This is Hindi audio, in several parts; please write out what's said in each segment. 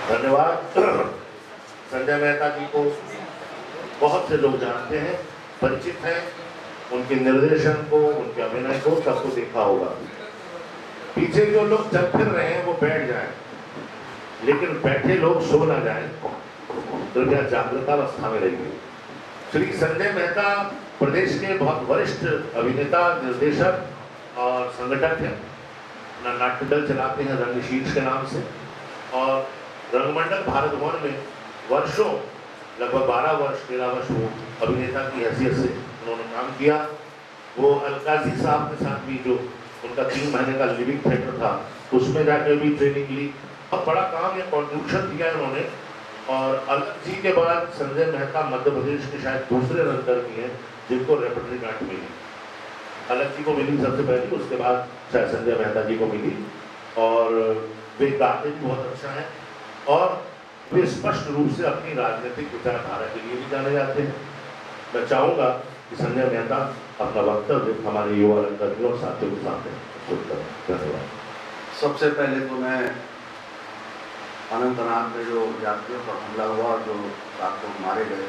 धन्यवाद। संजय मेहता जी को बहुत से लोग जानते हैं, परिचित हैं, उनके निर्देशन को, उनके अभिनय को सबको देखा होगा। पीछे जो लोग चल फिर रहे हैं वो बैठ जाएं, लेकिन बैठे लोग सो ना जाएं, कृपया जागृतावस्था में रहिए। श्री संजय मेहता प्रदेश के बहुत वरिष्ठ अभिनेता, निर्देशक और संगठक हैं। अपना नाट्य दल चलाते हैं रंगशीर्ष के नाम से, और रंगमंडल भारत भवन में वर्षों, लगभग 12 वर्ष 13 वर्ष वो अभिनेता की हैसियत से उन्होंने काम किया। वो अलकाजी साहब के साथ भी जो उनका 3 महीने का लिविंग थिएटर था, उसमें जाकर भी ट्रेनिंग ली। बहुत बड़ा काम या कॉन्ट्रीब्यूशन दिया है उन्होंने। और अलग जी के बाद संजय मेहता मध्य प्रदेश के शायद दूसरे रंगकर्मी हैं जिनको रेपर्टरी ग्रांट मिली। अलग जी को मिली सबसे पहले, उसके बाद शायद संजय मेहता जी को मिली। और वे गाते भी बहुत अच्छा है, और वे स्पष्ट रूप से अपनी राजनीतिक विचारधारा के लिए भी जाने जाते हैं। मैं चाहूँगा कि संजय मेहता अपना वक्तव्य हमारे युवा रंगकर्मियों और साथियों के सामने। धन्यवाद। सबसे पहले तो मैं अनंतनाग में जो यात्रियों पर हमला हुआ और जो 7 लोग मारे गए,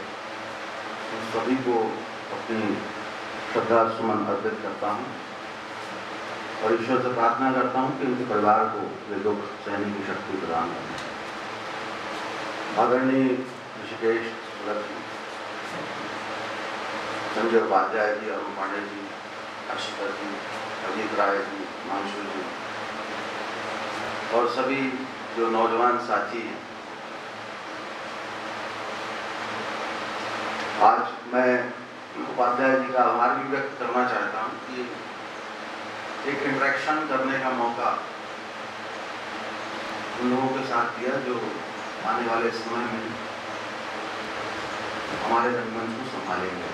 उन सभी को अपनी श्रद्धा सुमन अर्पित करता हूँ और ईश्वर से प्रार्थना करता हूँ कि उनके परिवार को वे दुख सहने की शक्ति प्रदान करें। आदरणीय ऋषिकेश, संजय उपाध्याय जी, अरुण पांडे जी, आशिका जी, अजीत राय जी, मानसू जी और सभी जो नौजवान साथी हैं, आज मैं उपाध्याय जी का आभार भी व्यक्त करना चाहता हूँ कि एक इंटरेक्शन करने का मौका उन लोगों के साथ दिया जो आने वाले समय में हमारे रंगमंच को संभालेंगे।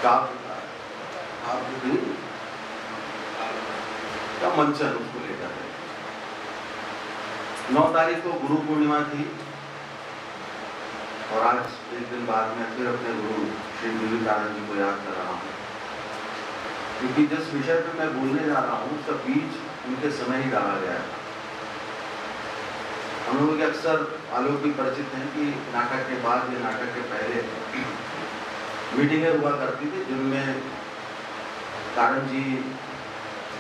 का मंचन उसको लेकर है। 9 तारीख को गुरु पूर्णिमा थी और आज एक दिन बाद मैं फिर अपने गुरु श्री विवेकानंद जी को याद कर रहा हूँ, क्योंकि जिस विषय पे मैं बोलने जा रहा हूँ उसका बीज उनके समय ही डाला गया है। हम लोग अक्सर आलोक भी परिचित हैं कि नाटक के बाद या नाटक के पहले मीटिंगें हुआ करती थी, जिनमें कारण जी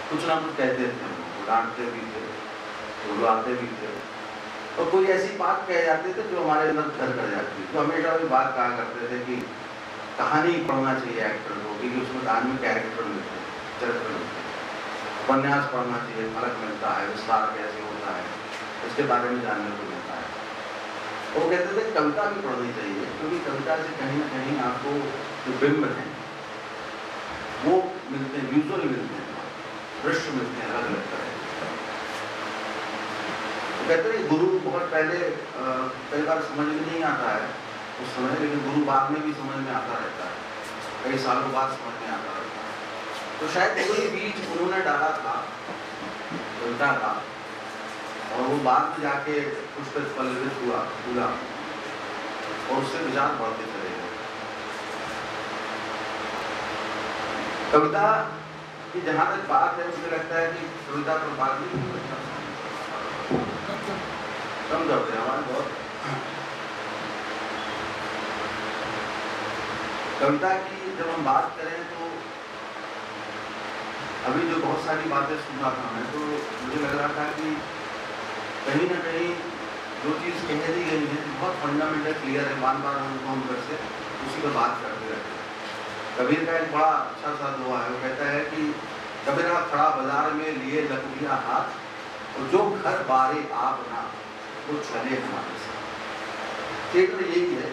कुछ ना कुछ कहते थे, वो डांटते भी थे, बुलाते भी थे, और कोई ऐसी बात कह जाते थे जो हमारे अंदर घर कर जाती थी। तो हमेशा भी बात कहा करते थे कि कहानी पढ़ना चाहिए एक्टर को, क्योंकि उसमें कहानी में कैरेक्टर मिलते हैं, चरित्र मिलते हैं। उपन्यास पढ़ना चाहिए, फर्क मिलता है, विस्तार कैसे होता है, इसके बारे में जानने को मिलता है। वो कहते थे कविता भी पढ़नी चाहिए, क्योंकि कविता से कहीं ना कहीं आपको जो बिंब है वो मिलते हैं, विजुअल मिलते हैं, दृश्य मिलते हैं अलग अलग तरह। कहते हैं गुरु बहुत पहले कई बार समझ में नहीं आता है उस समय, लेकिन गुरु बाद में भी समझ में आता रहता है, कई सालों बाद समझ में आता रहता है। तो शायद कोई बीज उन्होंने डाला था कविता का, और वो बाद में जाके उस पर फलित हुआ पूरा, और उससे विचार बढ़ते चले गए। कविता की जहाँ तक बात है, मुझे लगता है कि कविता पर बात नहीं हो सकता, कम करते हैं हमारे बहुत। कविता की जब हम बात करें तो अभी जो बहुत सारी बातें सुन रहा था मैं, तो मुझे लग रहा था कि कहीं ना कहीं जो चीज़ कह दी गई है बहुत फंडामेंटल क्लियर है, बार बार हम घर से उसी पर बात करते रहते हैं। कबीर का एक बड़ा अच्छा सा दुआ है, वो कहता है कि कबीरा खड़ा बाजार में लिए लकड़िया हाथ, और जो घर बारे आप ना वो चले हमारे साथ। थिएटर यही है,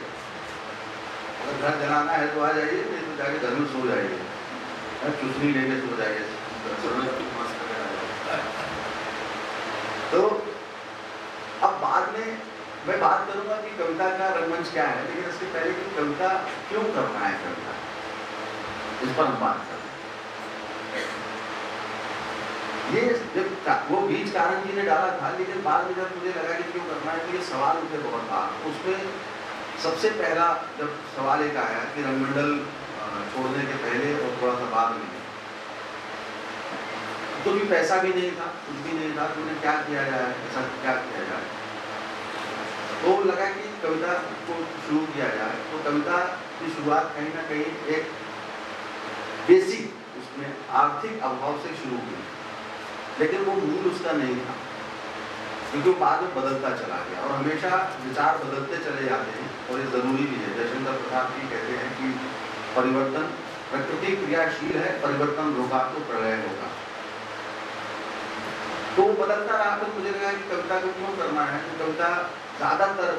अगर घर जलाना है तो आ जाइए, नहीं तो जाके घर में सो जाइए, चुसनी लेके सो जाइए। तो अब बाद में मैं बात करूंगा कि कविता का रंगमंच क्या है, लेकिन इसके पहले कि कविता क्यों करना है, कविता इस पर हम बात करें। ये जब वो बीज कारण जी ने डाला था, लेकिन बाद में जब मुझे लगा कि क्यों करना है, तो ये सवाल मुझे बहुत था। उसमें सबसे पहला जब सवाल एक आया कि रंगमंडल छोड़ने के पहले और थोड़ा सा बाद में तो भी पैसा भी नहीं था, कुछ भी नहीं था, तो उन्हें क्या किया जाए, ऐसा क्या किया जाए। तो लगा कि कविता को शुरू किया जाए। तो कविता की शुरुआत कहीं ना कहीं एक बेसिक उसमें आर्थिक अभाव से शुरू हुई, लेकिन वो मूल उसका नहीं था, क्योंकि वो बाद में बदलता चला गया। और हमेशा विचार बदलते चले जाते हैं और ये जरूरी भी है। जयशंकर प्रसाद जी कहते हैं कि परिवर्तन प्रकृति क्रियाशील है, परिवर्तन रोका तो प्रलय होगा। तो बदलता रहा। तो मुझे लगा कि कविता को क्यों करना है। तो कविता ज्यादातर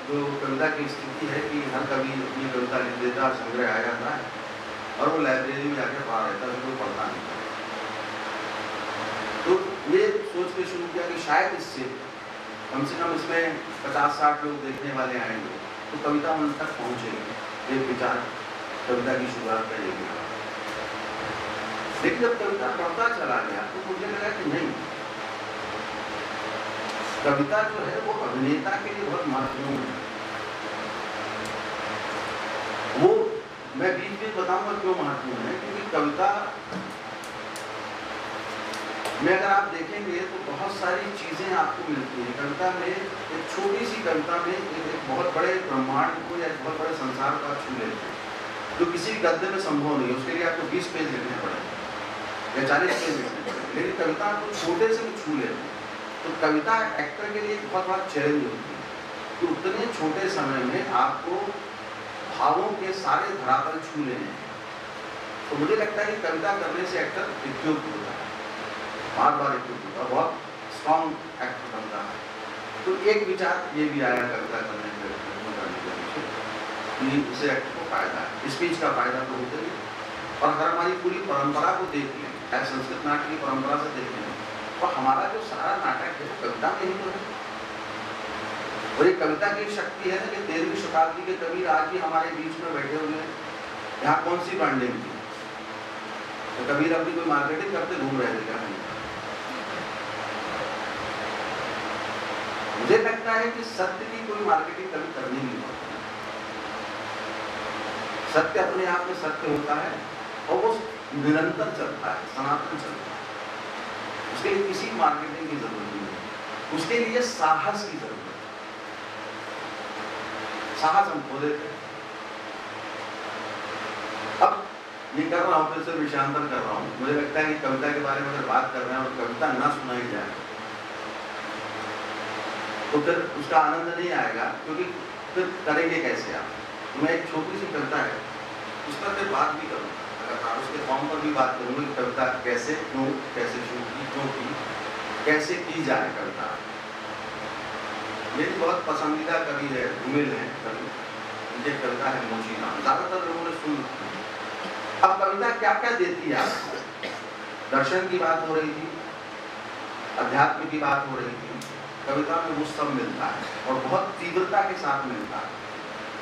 जो कविता की स्थिति है कि हर कवि अपनी कविता लिख देता, संग्रह आ जाता है और वो लाइब्रेरी में जाकर पढ़ा रहता है, उसको पढ़ता नहीं। तो ये सोच के शुरू किया कि शायद इससे कम से कम इसमें 50-60 लोग देखने वाले आएंगे, तो कविता उन तक पहुंचेगी। एक विचार कविता की शुरुआत करेगी। लेकिन जब कविता पढ़ता चला गया तो मुझे लगा कि नहीं, कविता जो है वो अभिनेता के लिए बहुत महत्वपूर्ण है। वो मैं बीच में बताऊंगा क्यों महत्वपूर्ण है, क्योंकि कविता में अगर आप देखेंगे तो बहुत सारी चीजें आपको मिलती हैं। कविता में एक छोटी सी कविता में एक बहुत बड़े ब्रह्मांड को या एक बहुत बड़े संसार को आप छू लेते हैं, जो किसी गद्य में संभव नहीं है। उसके लिए आपको 20 पेज लिखने पड़ेंगे या 40 पेज लिखने पड़ेंगे, लेकिन कविता आपको छोटे से भी छू लेते हैं। तो कविता एक्टर के लिए एक बहुत बड़ा चैलेंज होती है कि उतने छोटे समय में आपको भावों के सारे धरातल छू लेने हैं। तो मुझे लगता है कि कविता करने से एक्टर इक्विप होता है, बार बार इक्विप होता है, बहुत स्ट्रॉन्ग एक्टर बनता है। तो एक विचार ये भी आया कविता करने के कि इससे एक्टर को फायदा है, स्पीच का फायदा तो होता ही। और अगर हमारी पूरी परंपरा को देख लें, संस्कृत नाट्य की परंपरा से देख लें, तो हमारा जो सारा नाटक है वो कविता में ही तो है। और ये कविता की शक्ति है ना कि 13वीं शताब्दी के कवि आज भी हमारे बीच में बैठे हुए हैं। यहाँ कौन सी ब्रांडिंग थी, तो कबीर अपनी कोई मार्केटिंग करते घूम रहे थे क्या? नहीं। मुझे लगता है कि सत्य की कोई मार्केटिंग कभी करनी नहीं होती। सत्य अपने आप में सत्य होता है और वो निरंतर चलता है, सनातन चलता है। उसके लिए किसी मार्केटिंग की जरूरत नहीं है, उसके लिए साहस की जरूरत है। साहस हम खो देते हैं। अब ये कर रहा हूं, फिर से विषयांतर कर रहा हूं। मुझे लगता है कि कविता के बारे में अगर बात कर रहे हैं और कविता ना सुनाई जाए तो फिर उसका आनंद नहीं आएगा, क्योंकि फिर करेंगे कैसे आप। तो मैं एक छोटी सी कविता है उस पर फिर बात भी करूँगा, अगर उसके फॉर्म पर भी बात करूँगी कि कविता कैसे, क्यों, कैसे शुरू की, क्यों की, कैसे की जाए कविता। मेरी बहुत पसंदीदा कवि है, धूमिल है कवि, उनकी कविता है मोचीराम। ज्यादातर लोगों ने सुन। अब कविता क्या क्या देती है आपको? दर्शन की बात हो रही थी, अध्यात्म की बात हो रही थी। कविता में वो सब मिलता है और बहुत तीव्रता के साथ मिलता है,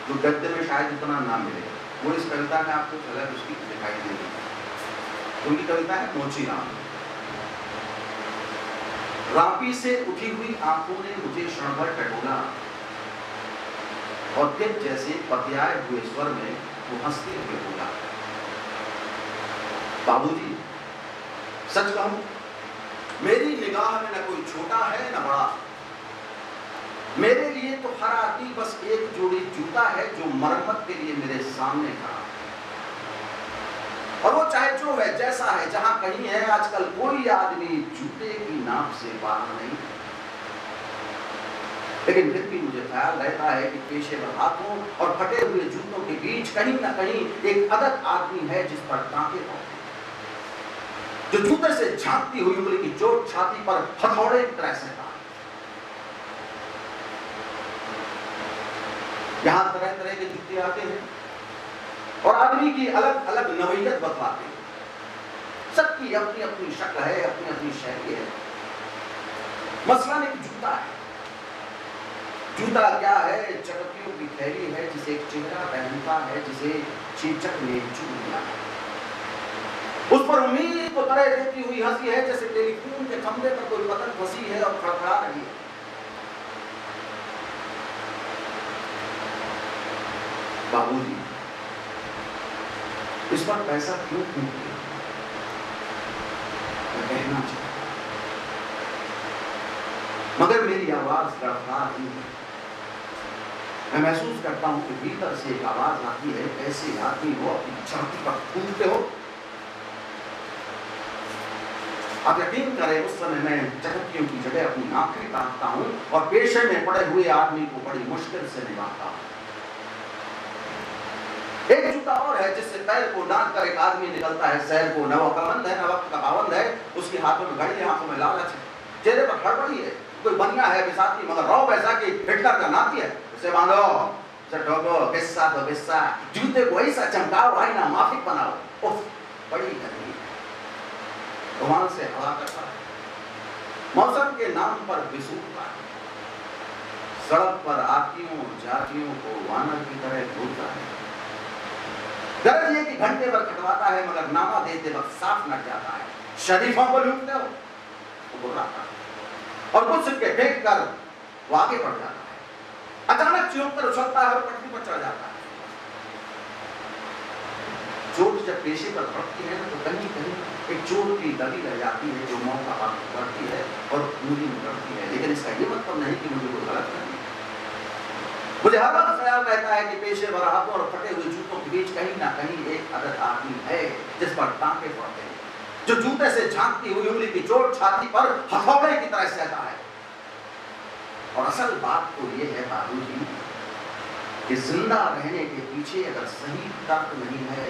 जो गद्य में शायद इतना ना मिले। वो इस कविता में आपको झलक उसकी दिखाई देगी। उनकी कविता है मोचीराम। रापी से उठी हुई आंखों ने मुझे क्षण भर टटोला और फिर जैसे पतियाए हुए स्वर में वो हंसते हुए बोला, बाबूजी सच कहूं, मेरी निगाह में न कोई छोटा है न बड़ा। मेरे लिए तो हर आदमी बस एक जोड़ी जूता है जो मरम्मत के लिए मेरे सामने खड़ा। और वो चाहे जो है, जैसा है, जहां कहीं है, आजकल कोई आदमी जूते की नाप से बाहर नहीं। लेकिन फिर भी मुझे ख्याल रहता है कि पेशेवर हाथों और फटे हुए जूतों के बीच कहीं ना कहीं एक अदद आदमी है जिस पर टांके पड़ते, जो जूते से झांकती हुई उंगली की चोट छाती पर हथौड़े की तरह सहता। यहां तरह तरह के जूते आते हैं और आदमी की अलग अलग नवैयत बतलाते हैं। सबकी अपनी अपनी शक्ल है, अपनी अपनी शैली है। मसलन एक जूता है। जूता क्या है? चकतियों की थैली है जिसे एक चेहरा पहनता है, जिसे चीचक ने चूम लिया है। उस पर उम्मीद को तरह देती हुई हंसी है, जैसे टेलीफोन के खंभे पर कोई पतंग फंसी है और खड़खड़ा रही है। बाबूजी इस पर पैसा क्यों फूंक दिया? कहना चाहता हूं, मगर मेरी आवाज रफ्तार नहीं है। मैं महसूस करता हूं कि भीतर से एक आवाज आती है, ऐसे आदमी हो अपनी छाती पर फूंकते हो। आप यकीन करें, उस समय मैं चकत्तियों की जगह अपनी आंखें ताकता हूं और पेशे में पड़े हुए आदमी को बड़ी मुश्किल से निभाता हूं। एक जूता और है जिससे पैर को नाक कर एक आदमी निकलता है शहर को, न वो अक्लमंद है, न वक्त का पाबंद है, उसके हाथों में घड़ी है, आंखों में लालच है, चेहरे पर हड़बड़ी है, कोई बनिया है बिसाती, मगर रौब ऐसा कि हिटलर का नाती है। उसे बांधो, उसे ठोको, किस्सा तो किस्सा, जूते को ऐसा चमकाओ, आईना माफिक बनाओ। उफ, बड़ी गर्मी है, रुमाल से हवा करता है, मौसम के नाम पर बिसूरता है, सड़क पर आतियों जातियों को वानर की तरह घूरता है। गरज ये कि घंटे पर कटवाता है, मगर नामा देते वक्त साफ नट जाता है। शरीफों को लूटते हो तो बुर्राता है, और कुछ सिक्के फेंक कर वो आगे बढ़ जाता है। अचानक चौंक कर उछलता है और पटरी पर चढ़ जाता है। चोट जब पेशे पर पड़ती है तो कहीं कहीं एक चोट की दबी रह जाती है जो मौका बढ़ती है और पूरी बढ़ती है। लेकिन इसका ये मतलब नहीं कि मुझे कोई गलत करनी है। मुझे हर वक्त ख्याल रहता है कि पेशेवर हाथों और फटे हुए जूतों के बीच कहीं ना कहीं एक अदद आदमी है जिस पर टांके पड़ते हैं, जो जूते से झांकती हुई उंगली की चोट छाती पर हथौड़े की तरह सहता है। और असल बात तो ये है बाबूजी कि जिंदा रहने के पीछे अगर सही तर्क नहीं है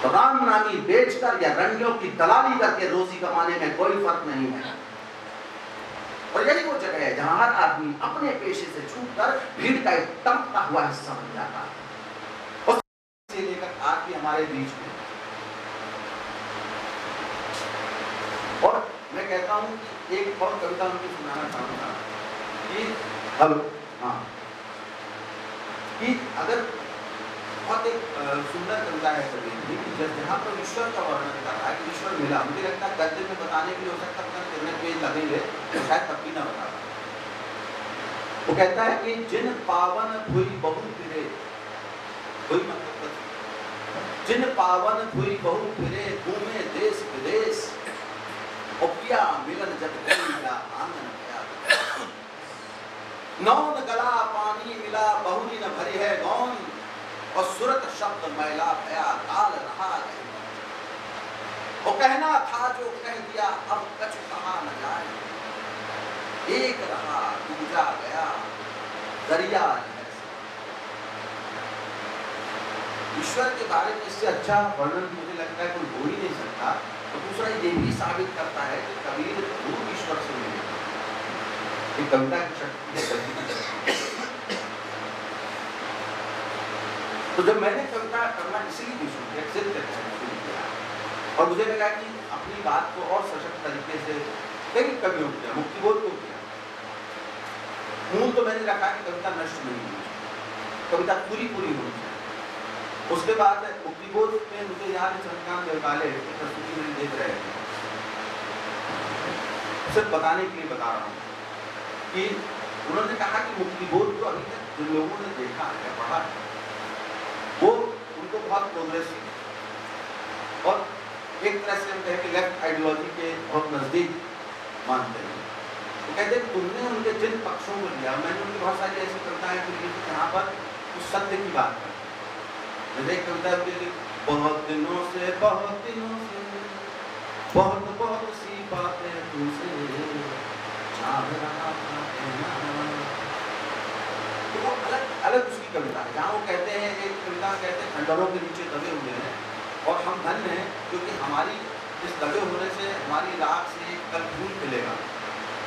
तो राम नामी बेचकर या रंगियों की दलाली करके रोजी कमाने में कोई फर्क नहीं है। और यही वो जगह है जहां हर आदमी अपने पेशे से छूटकर भीड़ का एक टमकता हुआ हिस्सा बन जाता है। और से लेकर आज भी हमारे बीच में, और मैं कहता हूं कि एक और कविता उनकी सुनाना चाहूंगा कि हेलो, हाँ, कि अगर बहुत एक सुंदर कविता है कवि की, जहाँ पर ईश्वर का वर्णन कर रहा है कि ईश्वर मिला। मुझे लगता है गद्य में बताने के लिए हो सकता है कितने पेज लगेंगे तो शायद तब भी ना बता। वो कहता है कि जिन पावन भुई बहु फिरे, कोई मतलब जिन पावन भुई बहु फिरे, घूमे देश विदेश, और किया मिलन जब मिला आंगन गया, नौन गला पानी मिला बहुरी न भरी है गौन, और सुरत शब्द मैला भया काल रहा है। वो कहना था जो कह दिया अब कछु कहा न जाए, एक रहा दूजा गया दरिया है। ईश्वर के बारे में इससे अच्छा वर्णन मुझे लगता है कोई हो ही नहीं सकता। तो दूसरा ये भी साबित करता है कि कबीर जरूर ईश्वर से मिले। ये कविता की शक्ति है। तो जब मैंने कविता करना इसलिए शुरू किया और मुझे लगा कि अपनी बात को और सशक्त तरीके से कई कवियों को किया, मुक्तिबोध को किया। मूल तो मैंने रखा कि कविता नष्ट नहीं होनी, कविता पूरी पूरी होनी चाहिए। उसके बाद मुक्तिबोध में मुझे यहाँ के चंद्रकांत देवकाले की प्रस्तुति में देख रहे थे, सिर्फ बताने के लिए बता रहा हूँ कि उन्होंने कहा कि मुक्तिबोध को अभी तक जिन लोगों ने देखा है पढ़ा है वो उनको बहुत प्रोग्रेसिव और एक तरह से हम कहें कि लेफ्ट आइडियोलॉजी के बहुत नजदीक मानते हैं। तो कहते हैं तुमने उनके जिन पक्षों को लिया, मैंने उनकी बहुत सारी ऐसी कविताएं लिखी जहाँ पर उस सत्य की बात करते। जैसे एक कविता होती है, बहुत दिनों से बहुत सी बातें तुमसे चाह रहा था। तो वो अलग उसकी कविता है जहाँ वो कहते हैं, एक कविता कहते हैं खंडरों के नीचे दबे हुए हैं और हम धन्य हैं क्योंकि हमारी इस दबे होने से हमारी राख से कल फूल खिलेगा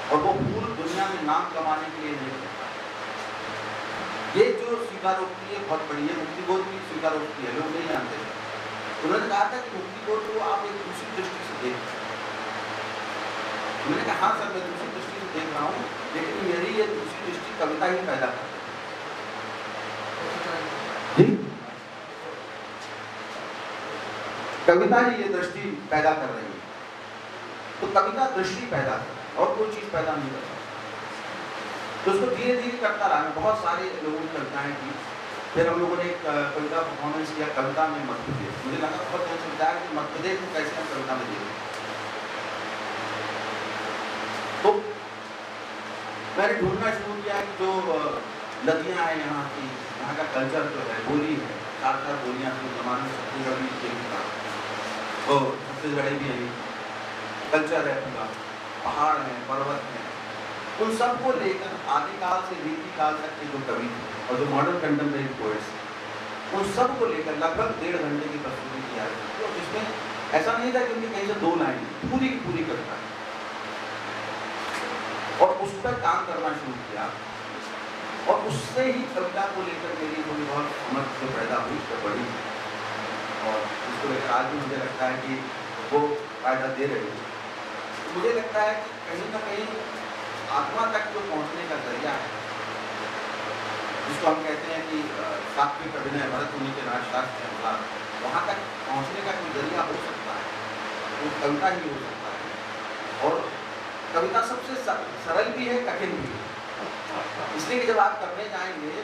और वो फूल दुनिया में नाम कमाने के लिए नहीं करता। ये जो स्वीकारोक्ति है बहुत बड़ी है, मुक्तिबोध की स्वीकारोक्ति है, लोग नहीं जानते। उन्होंने कहा था कि मुक्तिबोध को आप एक दूसरी दृष्टि से देख। मैंने कहा हाँ सर मैं दूसरी दृष्टि से देख रहा हूँ, लेकिन मेरी ये दूसरी दृष्टि कविता ही पैदा करती है। कविता ही ये दृष्टि पैदा कर रही है। तो कविता दृष्टि पैदा कर रही है और कोई चीज पैदा नहीं कर रही। तो उसको धीरे धीरे करता रहा। मैं बहुत सारे लोगों की कविताएं की, फिर हम लोगों ने एक कविता परफॉर्मेंस किया कविता में मतभेद। मुझे लगा बहुत अच्छा विचार कि मतभेद को कैसे हम कविता में देखें। मैंने ढूंढना शुरू किया कि जो नदियाँ हैं यहाँ की, यहाँ का कल्चर जो है, बोली है, 4 बोलियाँ थी जमाने में, छत्तीसगढ़ भी एक था, तो छत्तीसगढ़ी भी है, कल्चर है पूरा, पहाड़ हैं, पर्वत हैं, उन सबको लेकर आदिकाल से रीतिकाल तक के जो कवि थे और जो मॉडर्न कंटेम्परेरी पोएट्स, उन सबको लेकर लगभग 1.5 घंटे की प्रस्तुति किया है, तो जिसमें ऐसा नहीं था कि उनकी कहीं से 2 लाइन, पूरी की पूरी कविता, और उस पर काम करना शुरू किया, और उससे ही कविता को लेकर मेरी थोड़ी बहुत समझ जो पैदा हुई तो बढ़ी, और इसको लेकर आज भी मुझे लगता है कि वो फायदा दे रही है। तो मुझे लगता है कि कहीं ना कहीं आत्मा तक जो पहुंचने का जरिया है, जिसको हम कहते हैं कि सात्विक अभिनय भरत मुनि के राजशास्त्र के अनुसार वहाँ तक पहुँचने का कोई जरिया हो सकता है, वो कविता ही हो सकता है। और कविता सबसे सरल भी है, कठिन भी है, इसलिए कि जब आप करने जाएंगे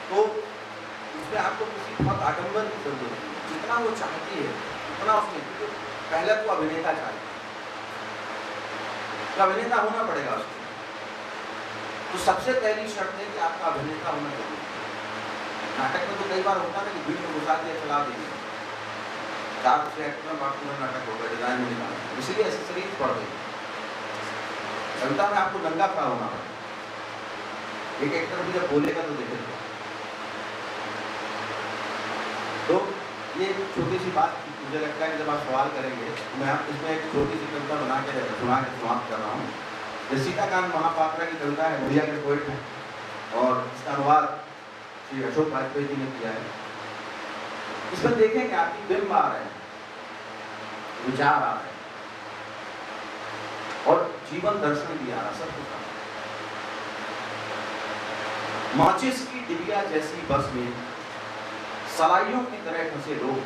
तो उसमें आपको किसी बहुत आडंबर की जरूरत नहीं है, जितना वो चाहती है उतना उसमें, क्योंकि पहले तो अभिनेता चाहिए, तो अभिनेता होना पड़ेगा उसको, तो सबसे पहली शर्त है कि आपका अभिनेता होना जरूरी है। नाटक में तो कई बार होता है कि भीड़ में घुसा दिया, चला देंगे, 4 एक्टर में पूरा नाटक होगा, डिजाइन में निकालना, इसलिए एसेसरीज पड़ गई। कविता में आपको नंगा खड़ा होना पड़ेगा, एक एक्टर भी जब बोलेगा तो देखेगा। तो ये छोटी सी बात मुझे लगता है कि जब आप सवाल करेंगे तो मैं इसमें एक छोटी सी कविता बना के सुना के समाप्त कर रहा हूँ। ये सीताकांत महापात्रा की कविता है, उड़िया के पोएट हैं, और इसका अनुवाद श्री अशोक वाजपेयी जी ने किया है। इसमें देखेंगे आपकी बिंब आ रहे हैं, विचार आ रहे हैं, और जीवन दर्शन भी आ रहा, सब कुछ आ रहा। माचिस की डिबिया जैसी बस में सलाइयों की तरह फंसे लोग,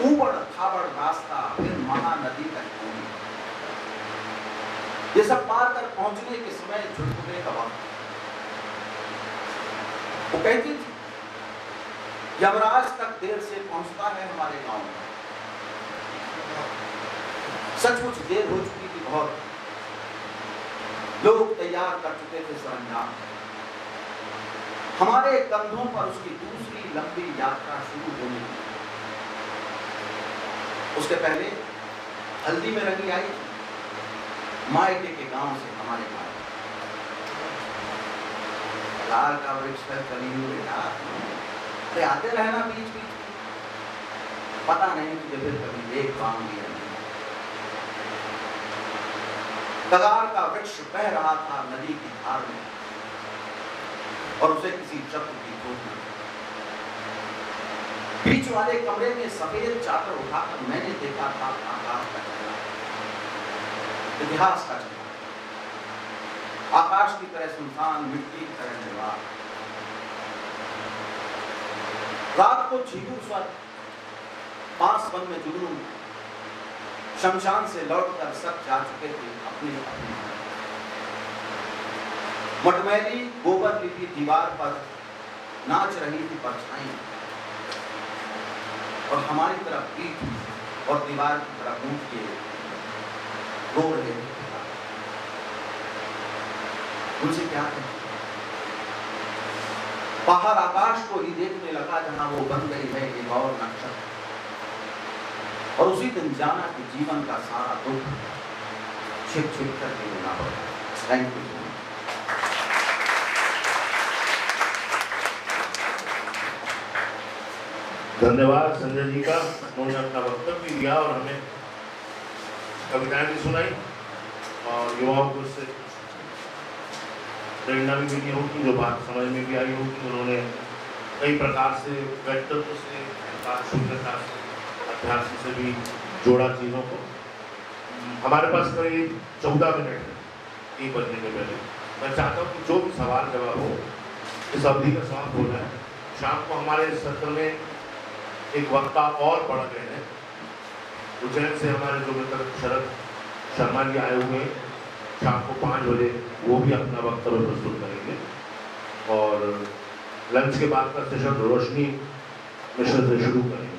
ऊबड़ खाबड़ रास्ता, फिर महानदी तक पहुंची, ये सब पार कर पहुंचने के समय झुटपुटे का वक्त। वो कहती थी यमराज तक देर से पहुंचता है हमारे गांव में, सचमुच देर हो चुकी थी बहुत, लोग तैयार कर चुके थे सरंजाम, हमारे कंधों पर उसकी दूसरी लंबी यात्रा शुरू होने लगी। उसके पहले हल्दी में रंगी आई मायके के गांव से हमारे गांव, लाल का वृक्ष है चली हुई बेटा, अरे आते रहना बीच बीच, पता नहीं कि फिर कभी देख पाऊंगी। कगार का वृक्ष बह रहा था नदी की धार में, और उसे किसी शब्द की खोज न। बीच वाले कमरे में सफेद चादर उठाकर मैंने देखा था आकाश का चेहरा, इतिहास का चेहरा, आकाश की तरह सुनसान, मिट्टी की तरह निर्वाक। रात को झीलू स्वर, पास वन में जुगनू, शमशान से लौटकर सब जा चुके थे अपने अपने। मटमैली गोबर लिपि दीवार पर नाच रही थी परछाई, और हमारी तरफ पीठ और दीवार की तरफ मुंह किए रो रहे थे। उनसे क्या कहें? बाहर आकाश को ही देखने लगा जहां वो बन गई है एक और नक्षत्र, और उसी दिन जाना कि जीवन का सारा दुख छिप छिप करके लेना पड़ा। Thank you. धन्यवाद संजय जी का, उन्होंने अपना वक्तव्य दिया और हमें कविताएं भी सुनाई, और युवाओं को उससे प्रेरणा भी मिली होगी, जो बात समझ में भी आई होगी। उन्होंने कई प्रकार से व्यक्तित्व से, शून्यता से, अभ्यास से भी जोड़ा चीज़ों को। हमारे पास करीब 14 मिनट है 1 बजने के पहले। मैं चाहता हूँ कि जो भी सवाल जवाब हो इस अवधि का समाप्त हो जाए। शाम को हमारे सत्र में एक वक्ता और बढ़ गए हैं, उज्जैन से हमारे जो मित्र शरद शर्मा जी आए हुए हैं, शाम को 5 बजे वो भी अपना वक्तव्य प्रस्तुत करेंगे, और लंच के बाद का सेशन रोशनी मिश्र से शुरू करेंगे।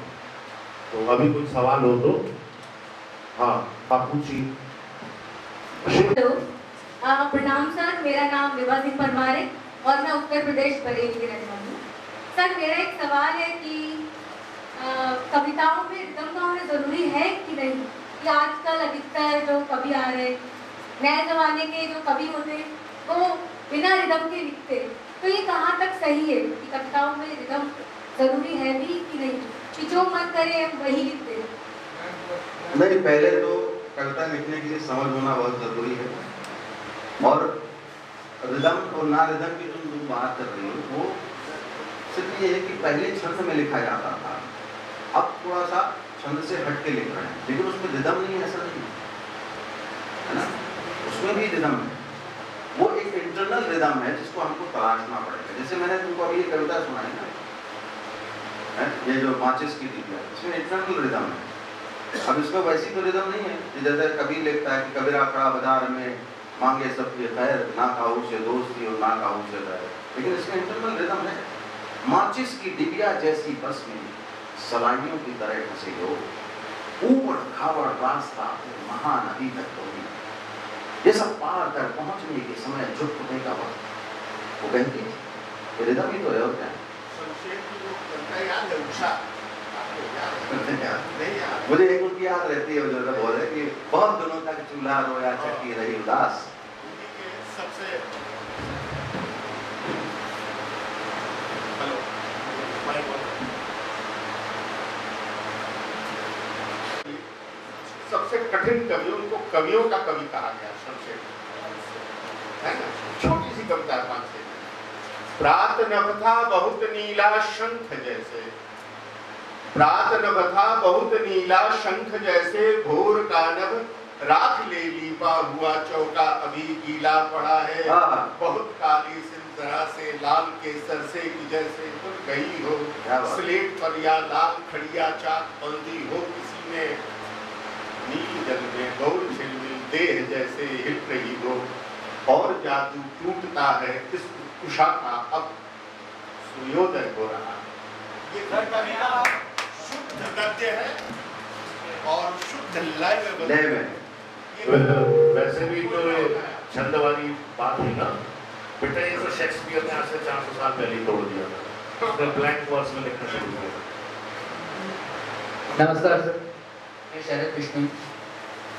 तो अभी कोई सवाल हो तो हाँ आप पूछिए। हेलो, प्रणाम सर, मेरा नाम विभा सिंह परमार है और मैं उत्तर प्रदेश बरेली की रहने वाली हूँ। सर मेरा एक सवाल है कि कविताओं में रिदम का होना जरूरी है कि नहीं? कि आजकल अधिकतर जो कवि आ रहे, नए जमाने के जो कवि होते हैं वो बिना रिदम के लिखते, तो ये कहाँ तक सही है कि कविताओं में रिदम जरूरी है भी कि नहीं, कि जो मन करे हम वही लिखते हैं? नहीं, पहले तो कविता लिखने के लिए समझ होना बहुत जरूरी है, और रिदम और ना रिदम की जो तुम बात कर रही हो वो सिर्फ ये है कि पहले छंद में लिखा जाता था, अब थोड़ा सा छंद से हट के लिख रहे हैं, लेकिन उसमें रिदम नहीं है, ऐसा नहीं है ना, उसमें भी रिदम है। वो एक इंटरनल रिदम है जिसको हमको तलाशना पड़ेगा। जैसे मैंने तुमको अभी ये कविता सुनाई ना, ये जो माचिस की डिबिया, इसमें इंटरनल रिदम है। अब इसमें वैसी तो रिदम नहीं है कि जैसे कभी लिखता है कि कबीरा खड़ा बाजार में मांगे सबकी खैर, ना काहू से दोस्ती और ना काहू से बैर, लेकिन इसमें इंटरनल रिदम है। माचिस की डिबिया जैसी बस में सवारियों की तरह फंसे हो, ऊबड़ खाबड़ रास्ता महानदी तक पहुंची, ये सब पार कर पहुंचने के समय झुकने का वक्त, वो कहती है रिदम ही तो है और क्या। मुझे एक उनकी याद रहती है, जो बोल रहे कि बहुत दिनों तक चूल्हा रोया चक्की रही उदास। सबसे सबसे कठिन कवि, उनको कवियों का कवि कहा गया शमशेर, है ना। छोटी सी कविता 5 से, प्रात नभ था बहुत नीला शंख जैसे, प्रात नभ था बहुत नीला शंख जैसे, भोर का नभ राख ले लीपा हुआ चौका अभी गीला पड़ा है, बहुत काली सिलजरा से लाल केसर से कि जैसे तुम गई हो, स्लेट पर या लाल खड़िया चाक बंदी हो, किसी ने नील जल में गौर झिलमिल देह जैसे हिल रही हो, और जादू टूटता है इस उषा का अब सूर्योदय हो रहा है। ये कविता शुद्ध गद्य है और शुद्ध लय में। वैसे भी जो छंद वाली बात है ना बेटा, ये तो शेक्सपियर ने आज से 400 साल पहले ही तोड़ दिया था, ब्लैंक वर्स में लिखना शुरू किया। नमस्कार सर, मैं शरद विष्णु।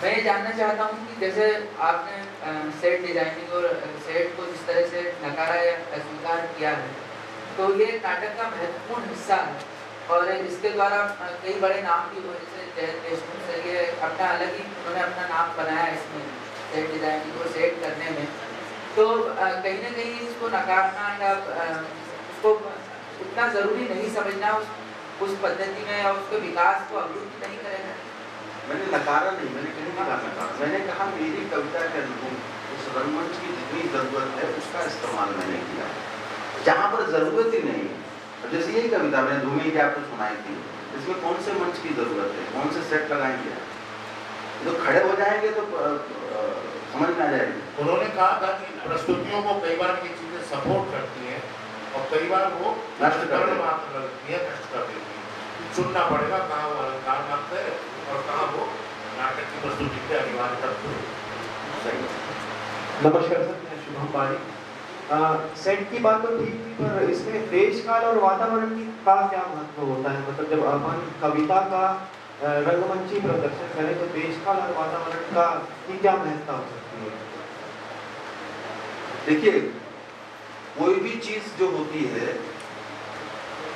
मैं ये जानना चाहता हूँ कि जैसे आपने सेट डिजाइनिंग और सेट को जिस तरह से नकारा या अस्वीकार किया है, तो ये नाटक का महत्वपूर्ण हिस्सा है और इसके द्वारा कई बड़े नाम भी हुए, जैसे जयंत देशमुख सर, ये अपना अलग ही उन्होंने अपना नाम बनाया इसमें सेट डिजाइनिंग को सेट करने में। तो कहीं ना कहीं इसको नकारना या उसको उतना ज़रूरी नहीं समझना उस पद्धति में या उसके विकास को अवरुद्ध नहीं करेगा। मैंने नकारा नहीं, मैंने कहीं नहीं नकारा, मैंने कहा मेरी कविता के अनुरूप उस रंगमंच की जितनी जरूरत है उसका इस्तेमाल मैंने किया, जहाँ पर जरूरत ही नहीं है। जैसे यही कविता मैंने धूमिल की आपको सुनाई थी, इसमें कौन से मंच की जरूरत है, कौन से सेट लगाएंगे, तो खड़े हो जाएंगे तो समझ में आ जाएगी। उन्होंने कहा था कि प्रस्तुतियों को कई बार ये चीजें सपोर्ट करती हैं और कई बार वो नष्ट कर देती है, चुनना पड़ेगा कहाँ वो अलंकार मात्र है और कहाँ वो नाटक की प्रस्तुति के अनिवार्य तत्व है। नमस्कार सर, मैं शुभम पारी। सेट की बात तो ठीक थी, पर इसमें देश काल और वातावरण का क्या महत्व होता है? मतलब जब अपन कविता का रंगमंची प्रदर्शन करें तो देश काल और वातावरण का की क्या महत्ता हो सकती है? देखिए, कोई भी चीज जो होती है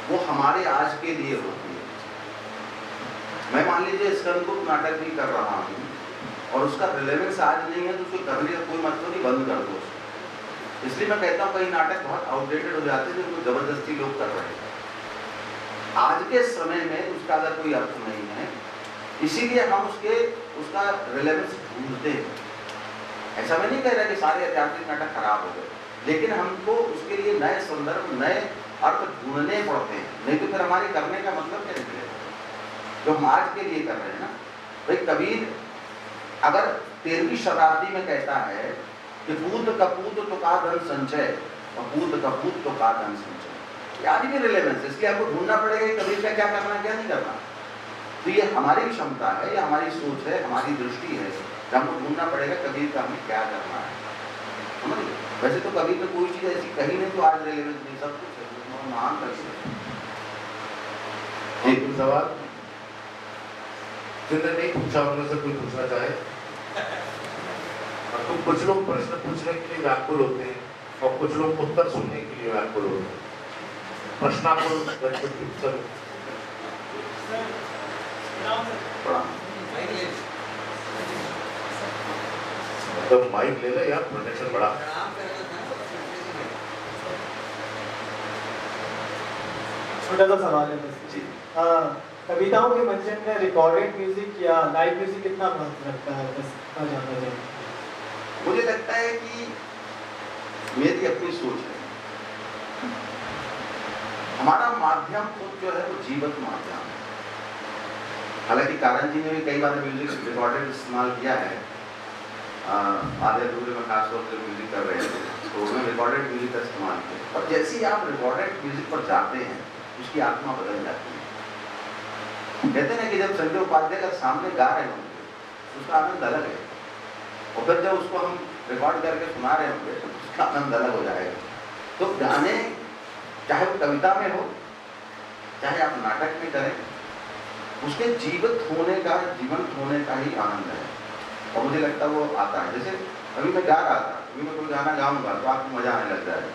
वो हमारे आज के लिए होती है। मैं मान लीजिए स्कंदगुप्त नाटक भी कर रहा हूँ और उसका रिलेवेंस आज नहीं है तो उसको करने का कोई मतलब नहीं, बंद कर दो। इसलिए मैं कहता हूँ कई नाटक बहुत आउटडेटेड हो जाते हैं जिनको जबरदस्ती लोग कर रहे हैं। आज के समय में उसका अगर कोई अर्थ नहीं है, इसीलिए हम उसका रिलेवेंस ढूंढते हैं। ऐसा मैं नहीं कह रहा कि सारे ऐतिहासिक नाटक खराब हो गए, लेकिन हमको उसके लिए नए संदर्भ, नए अर्थ ढूंढने पड़ते हैं, नहीं तो फिर हमारे करने का मतलब क्या निकलेगा जो हम आज के लिए कर रहे हैं ना। भाई कबीर अगर 13वीं शताब्दी में कहता है कि पूत कपूत तो का धन संचय और पूत कपूत तो का धन संचय, ये आज भी रिलेवेंस है। इसलिए आपको ढूंढना पड़ेगा कि कबीर का क्या करना क्या नहीं करना। तो ये हमारी क्षमता है, ये हमारी सोच है, हमारी दृष्टि है, हमको ढूंढना पड़ेगा कबीर का हमें क्या करना है। समझ गए? वैसे तो कभी तो कोई चीज़ ऐसी कहीं नहीं तो आज रेलेवेंस नहीं, सब कुछ है, महान कर एक सवाल जिन्होंने नहीं पूछा उनमें से कोई पूछना चाहे? तो कुछ लोग प्रश्न पूछने के लिए व्याकुल होते हैं और कुछ लोग उत्तर सुनने के लिए व्याकुल होते हैं। प्रश्नाकुल उत्तर तो माइक ले ले यार, प्रोटेक्शन बढ़ा। छोटा सा सवाल है बस जी। कविताओं के मंचन में रिकॉर्डेड म्यूजिक या लाइव म्यूजिक कितना महत्व रखता है, बस जानना चाहिए। मुझे लगता है कि मेरी अपनी सोच है, हमारा माध्यम खुद जो है वो जीवंत माध्यम है। हालांकि कारण जी ने भी कई बार म्यूजिक रिकॉर्डेड इस्तेमाल किया है, आधे अधूरे में खासतौर से म्यूजिक कर रहे थे तो उन्होंने रिकॉर्डेड म्यूजिक का इस्तेमाल किया। और जैसे ही आप रिकॉर्डेड म्यूजिक पर जाते हैं उसकी आत्मा बदल जाती है। कहते हैं कि जब संजय उपाध्याय का सामने गा रहे होंगे उसका आनंद अलग है, और फिर जब उसको हम रिकॉर्ड करके सुना रहे होंगे तो उसका आनंद अलग हो जाएगा। तो गाने चाहे वो कविता में हो चाहे आप नाटक में करें, उसके जीवित होने का ही आनंद है, और मुझे लगता है वो आता है। जैसे अभी मैं गा रहा था, अभी मैं कोई गाना गाऊंगा तो आपको मजा आने लग जाएगा।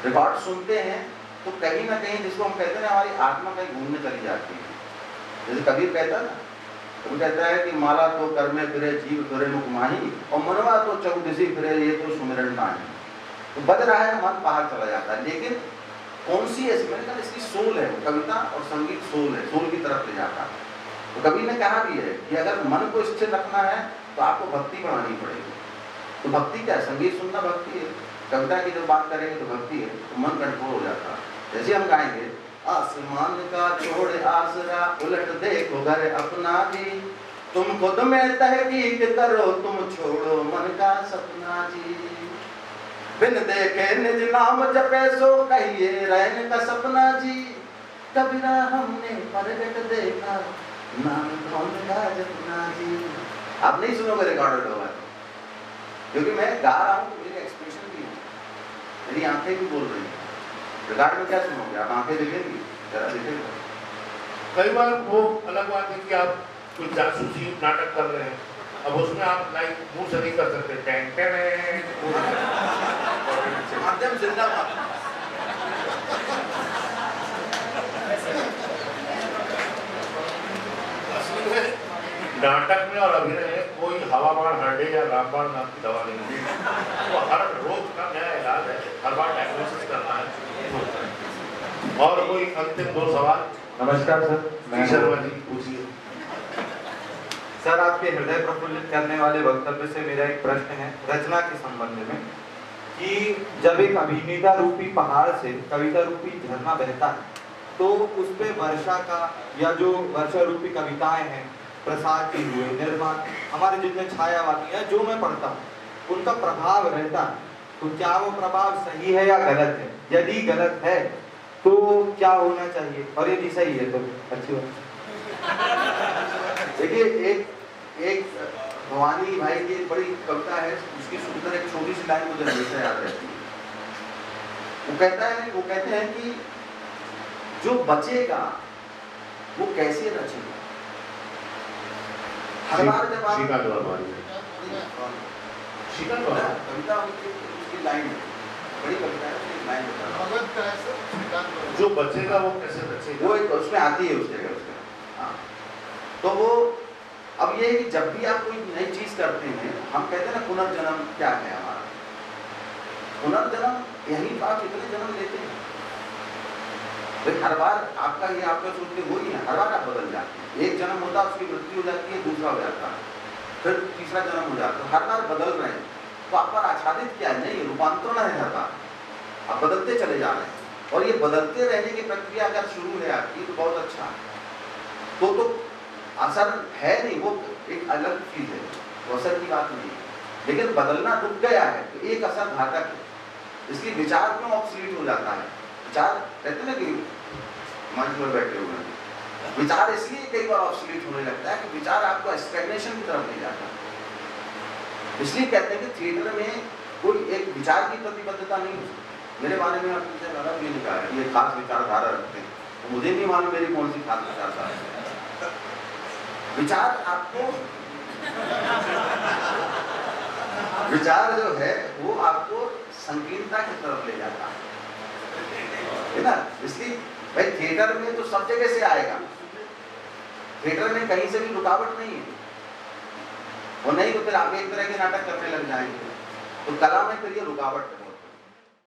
रिकॉर्ड सुनते हैं तो कहीं ना कहीं जिसको हम कहते हैं हमारी आत्मा कहीं घूमने चली जाती है। जैसे कबीर कहता है ना, वो कहता है कि माला तो कर में फिरे जीव फिरे मुख माही, और मनवा तो चौदिसी फिरे ये तो सुमिरन नाही। तो बज रहा है मन बाहर चला जाता है, लेकिन कौन सी ऐसी, मैंने कहा इसकी सोल है, कविता और संगीत सोल है, सोल की तरफ ले जाता है। तो कबीर ने कहा भी है कि अगर मन को स्थिर रखना है तो आपको भक्ति बढ़ानी पड़ेगी। तो भक्ति क्या है? संगीत सुनना भक्ति है, कविता की जब बात करेंगे तो भक्ति है, तो मन कंट्रोल हो जाता है। जैसे हम गाएंगे आसमान का छोड़ आसरा उलट देखो घर अपना जी, तुम खुद में तहकीक करो तुम छोड़ो मन का सपना जी, बिन देखे निज नाम जपे सो कहिए रहने का सपना जी, कबीरा हमने प्रगट देखा नाम कौन का जपना जी। आप नहीं सुनोगे रिकॉर्डेड होगा, क्योंकि मैं गा रहा हूँ तो मेरे एक्सप्रेशन भी है, मेरी आंखें भी बोल रही हैं। रिकॉर्ड में क्या सुनोगे आप? आंखें दिखेंगी, जरा दिखेगा। कई बार वो अलग बात है कि आप कोई जासूसी नाटक कर रहे हैं, अब उसमें आप लाइक मुंह से नहीं कर सकते, माध्यम जिंदाबाद। नाटक में और अभिनय में कोई हवा बाण हरडे या रामबाण नाम की दवा नहीं होती, वो हर रोग का नया इलाज है, हर बार डायग्नोसिस करना है। और कोई अंतिम दो सवाल? नमस्कार सर, मैं शर्मा जी पूछिए। सर, आपके हृदय प्रफुल्लित करने वाले वक्तव्य से मेरा एक प्रश्न है रचना के संबंध में, कि जब एक अभिनेता रूपी पहाड़ से कविता रूपी झरना बहता है तो उस पे वर्षा का या जो वर्षा रूपी कविताएं हैं, प्रसाद के हुए निर्माण, हमारे जितने छायावादी हैं जो मैं पढ़ता हूँ उनका प्रभाव रहता है, तो क्या वो प्रभाव सही है या गलत है? यदि गलत है तो क्या होना चाहिए, और यदि सही है तो अच्छी बात। देखिए एक भवानी भाई की एक बड़ी कविता है, उसकी सुंदर एक छोटी सी लाइन मुझे हमेशा याद रहती है। वो कहते हैं कि जो बचेगा वो कैसे रचेगा। हर बार जब आप कविता उसकी लाइन है, बड़ी कविता है, उसकी लाइन बता रहा, जो बचेगा वो कैसे बचेगा, वो एक उसमें आती है उस जगह उसमें। हाँ, तो वो अब ये है कि जब भी आप कोई नई चीज करते हैं, हम कहते हैं ना पुनर्जन्म क्या है हमारा, पुनर्जन्म यही तो आप कितने जन्म लेते हैं भाई, हर बार आपका ये आपका सोच के वही है, हर बार आप बदल जाते हैं। एक जन्म होता है उसकी मृत्यु हो जाती है, दूसरा हो जाता है, फिर तीसरा जन्म हो जाता है, हर बार बदल रहे हैं। तो आप पर आच्छादित क्या है? नहीं, रूपांतरण है, हर बार आप बदलते चले जा रहे हैं, और ये बदलते रहने की प्रक्रिया अगर शुरू है आपकी तो बहुत अच्छा है। तो असर है नहीं, वो एक अलग चीज है, वो असर की बात नहीं है, लेकिन बदलना रुक गया है तो एक असर घातक है। इसलिए विचार क्यों ऑब्सोलीट हो जाता है? विचार कहते हैं ना कि मंच में बैठे हुए हैं, विचार इसलिए कई बार ऑब्सोलीट होने लगता है कि विचार आपको स्टैग्नेशन की तरफ ले जाता है। इसलिए कहते हैं कि थिएटर में कोई एक विचार की प्रतिबद्धता नहीं हो सकती। मेरे बारे में आपने विचारधारा भी लिखा है, ये खास विचारधारा रखते हैं, तो मुझे नहीं मालूम मेरी कौन सी खास विचारधारा है। विचार आपको विचार जो है वो आपको संकीर्णता की तरफ ले जाता है ना। इसलिए भाई थिएटर में तो सब जगह से आएगा, थिएटर में कहीं से भी रुकावट नहीं है, वो नहीं तो फिर आप एक तरह के नाटक करने लग जाएंगे, तो कला में फिर ये रुकावट